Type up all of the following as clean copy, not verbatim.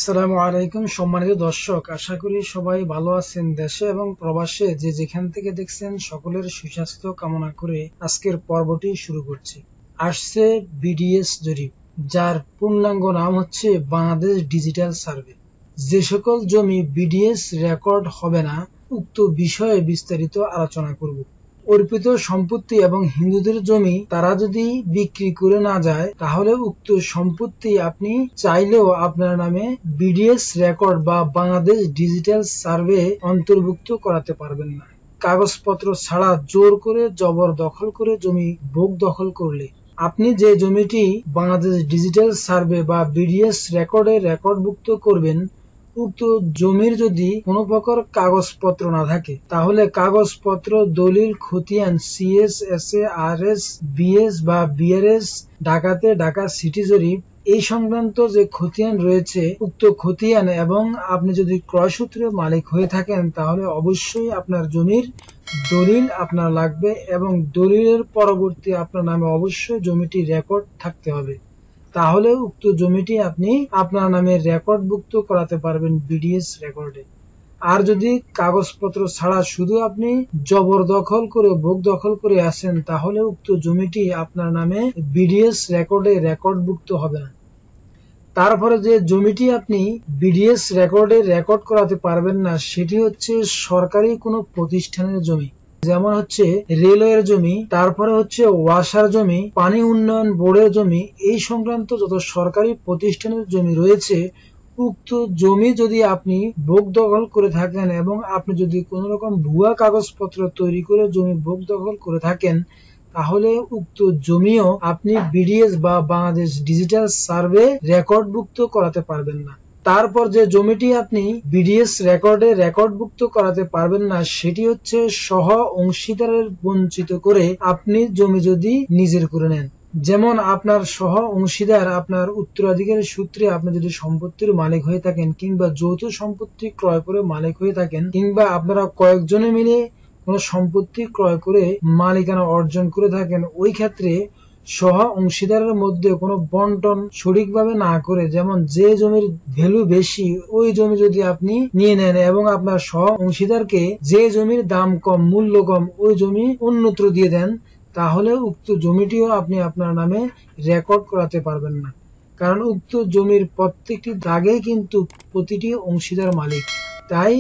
আসসালামু আলাইকুম সম্মানিত দর্শক, আশা করি সবাই ভালো আছেন। দেশে এবং প্রবাসে যে যেখান থেকে দেখছেন সকলের সুস্বাস্থ্য কামনা করে আজকের পর্বটি শুরু করছি। আসছে বিডিএস জরিপ, যার পূর্ণাঙ্গ নাম হচ্ছে বাংলাদেশ ডিজিটাল সার্ভে। যে সকল জমি বিডিএস রেকর্ড হবে না, উক্ত বিষয়ে বিস্তারিত আলোচনা করব। অর্পিত সম্পত্তি এবং হিন্দুদের জমি তারা যদি বিক্রি করে না যায়, তাহলে উক্ত সম্পত্তি আপনি চাইলেও আপনার নামে বিডিএস রেকর্ড বা বাংলাদেশ ডিজিটাল সার্ভে অন্তর্ভুক্ত করাতে পারবেন না। কাগজপত্র ছাড়া জোর করে জবরদখল করে জমি ভোগ দখল করলে আপনি যে জমিটি বাংলাদেশ ডিজিটাল সার্ভে বা বিডিএস রেকর্ডে রেকর্ডভুক্ত করবেন, উক্ত জমির যদি কোনো প্রকার কাগজপত্র না থাকে, তাহলে কাগজপত্র, দলিল, খতিয়ান, সিএস, এসএ, আরএস, বিএস বা বিআরএস, ঢাকাতে ঢাকা সিটি জরিপ, এই সংক্রান্ত যে খতিয়ান রয়েছে, উক্ত খতিয়ান এবং আপনি যদি ক্রয়সূত্রে মালিক হয়ে থাকেন, তাহলে অবশ্যই আপনার জমির দলিল আপনার লাগবে এবং দলিলের পরবর্তী আপনার নামে অবশ্যই জমিটি রেকর্ড থাকতে হবে। তাহলে উক্ত জমিটি আপনি আপনার নামে রেকর্ডভুক্ত করাতে পারবেন বিডিএস রেকর্ডে। আর যদি কাগজপত্র ছাড়া শুধু আপনি জবরদখল করে ভোগ দখল করে আসেন, তাহলে উক্ত জমিটি আপনার নামে বিডিএস রেকর্ডে রেকর্ডভুক্ত হবে না। তারপরে যে জমিটি আপনি বিডিএস রেকর্ডে রেকর্ড করাতে পারবেন না, সেটি হচ্ছে সরকারি কোনো প্রতিষ্ঠানের জমি, যেমন হচ্ছে রেলওয়ের জমি, তারপরে হচ্ছে ওয়াসার জমি, পানি উন্নয়ন বোর্ডের জমি, এই সংক্রান্ত যত সরকারি প্রতিষ্ঠানের জমি রয়েছে, উক্ত জমি যদি আপনি ভোগ দখল করে থাকেন এবং আপনি যদি কোন রকম ভুয়া কাগজপত্র তৈরি করে জমি ভোগ দখল করে থাকেন, তাহলে উক্ত জমিও আপনি বিডিএস বা বাংলাদেশ ডিজিটাল সার্ভে রেকর্ডভুক্ত করাতে পারবেন না। তারপর যে জমিটি আপনি বিডিএস রেকর্ডে রেকর্ডভুক্ত করাতে পারবেন না, সেটি হচ্ছে সহ অংশীদারের বঞ্চিত করে আপনি জমি যদি নিজের করে নেন। যেমন আপনার সহ অংশীদার আপনার উত্তরাধিকারের সূত্রে আপনি যদি সম্পত্তির মালিক হয়ে থাকেন, কিংবা যৌথ সম্পত্তি ক্রয় করে মালিক হয়ে থাকেন, কিংবা আপনারা কয়েকজনে মিলে কোন সম্পত্তি ক্রয় করে মালিকানা অর্জন করে থাকেন, ওই ক্ষেত্রে সহ অংশীদারের মধ্যে কোনো বন্টন সঠিকভাবে না করে, যেমন যে জমির ভ্যালু বেশি ওই জমি যদি আপনি নিয়ে নেন এবং আপনার সহ অংশীদারকে যে জমির দাম কম, মূল্য কম, ওই জমি অন্যত্র দিয়ে দেন, তাহলে উক্ত জমিটিও আপনি আপনার নামে রেকর্ড করাতে পারবেন না। কারণ উক্ত জমির প্রত্যেকটি দাগেই কিন্তু প্রতিটি অংশীদার মালিক। তাই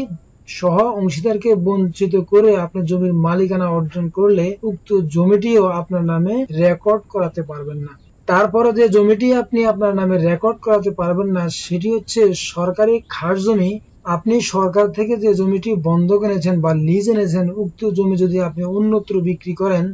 সহ অংশীদারকে বঞ্চিত করে আপনি জমির মালিকানা অর্জন করলে উক্ত জমিটিও আপনার নামে রেকর্ড করাতে পারবেন না। তারপরে যে জমিটি আপনি আপনার নামে রেকর্ড করাতে পারবেন না, সেটি হচ্ছে সরকারি খাস জমি। আপনি সরকার থেকে যে জমিটি বন্ধক এনেছেন বা লিজ এনেছেন, উক্ত জমি যদি আপনি অন্যত্র বিক্রি করেন,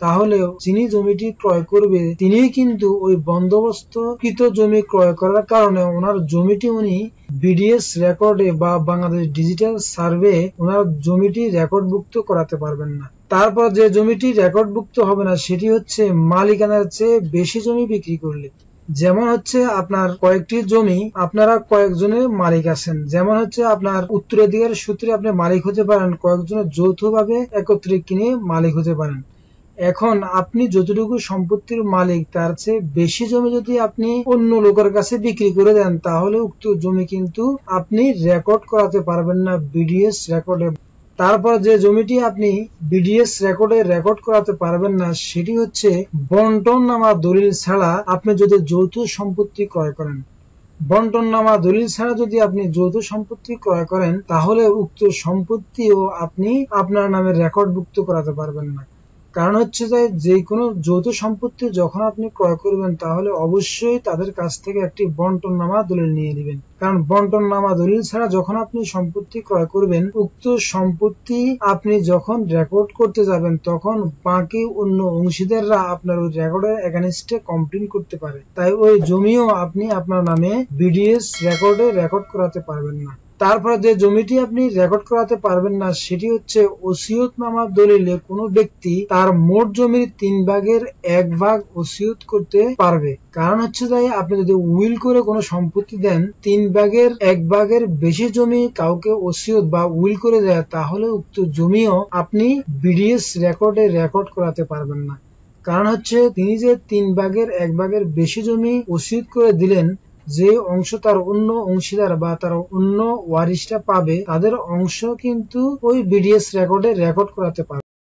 তাহলে যিনি জমিটি ক্রয় করবে তিনি কিন্তু ওই বন্দোবস্তকৃত জমি ক্রয় করার কারণে ওনার জমিটি উনি বিডিএস রেকর্ডে বা বাংলাদেশ ডিজিটাল সার্ভে ওনার জমিটি রেকর্ডভুক্ত করাতে পারবেন না। তারপর যে জমিটি রেকর্ডভুক্ত হবে না, সেটি হচ্ছে মালিকানার চেয়ে বেশি জমি বিক্রি করলে। যেমন হচ্ছে আপনার কয়েকটি জমি আপনারা কয়েকজনের মালিক আছেন, যেমন হচ্ছে আপনার উত্তরাধিকার সূত্রে আপনি মালিক হতে পারেন, কয়েকজনের যৌথভাবে একত্রে কিনে মালিক হতে পারেন। এখন আপনি যতটুকু সম্পত্তির মালিক তার চেয়ে বেশি জমি যদি আপনি অন্য লোকের কাছে বিক্রি করে দেন, তাহলে উক্ত জমি কিন্তু আপনি রেকর্ড করাতে পারবেন না বিডিএস রেকর্ডে। তারপর যে জমিটি আপনি বিডিএস রেকর্ডে রেকর্ড করাতে পারবেন না, সেটি হচ্ছে বন্টননামা দলিল ছাড়া আপনি যদি যৌথ সম্পত্তি ক্রয় করেন। বন্টননামা দলিল ছাড়া যদি আপনি যৌথ সম্পত্তি ক্রয় করেন, তাহলে উক্ত সম্পত্তিও আপনি আপনার নামে রেকর্ডভুক্ত করাতে পারবেন না। কারণ হচ্ছে যে কোনো যৌথ সম্পত্তি যখন আপনি ক্রয় করবেন, তাহলে অবশ্যই তাদের কাছ থেকে একটি বন্টননামা দলিল নিয়ে নেবেন। কারণ বন্টননামা দলিল ছাড়া যখন আপনি সম্পত্তি ক্রয় করবেন, উক্ত সম্পত্তি আপনি যখন রেকর্ড করতে যাবেন, তখন বাকি অন্য অংশীদাররা আপনার ওই রেকর্ডের এগেইনস্টে কমপ্লেইন করতে পারে। তাই ওই জমিও আপনি আপনার নামে বিডিএস রেকর্ডে রেকর্ড করাতে পারবেন না। তারপরে যে জমিটি আপনি রেকর্ড করাতে পারবেন না, সেটি হচ্ছে ওসিয়তনামা দলিলে কোনো ব্যক্তি তার মোট জমির 3 ভাগের 1 ভাগ ওসিয়ত করতে পারবে। কারণ হচ্ছে আপনি যদি উইল করে কোনো সম্পত্তি দেন, 3 ভাগের 1 ভাগের বেশি জমি কাউকে ওসিয়ত বা উইল করে দেয়, তাহলে উক্ত জমিও আপনি বিডিএস রেকর্ডে রেকর্ড করাতে পারবেন না। কারণ হচ্ছে তিনি যে 3 ভাগের 1 ভাগের বেশি জমি ওসিয়ত করে দিলেন, যে অংশ তার অন্য অংশীদার বা তার অন্য ওয়ারিশরা পাবে তাদের অংশ কিন্তু ওই বিডিএস রেকর্ডে রেকর্ড করাতে পারবে।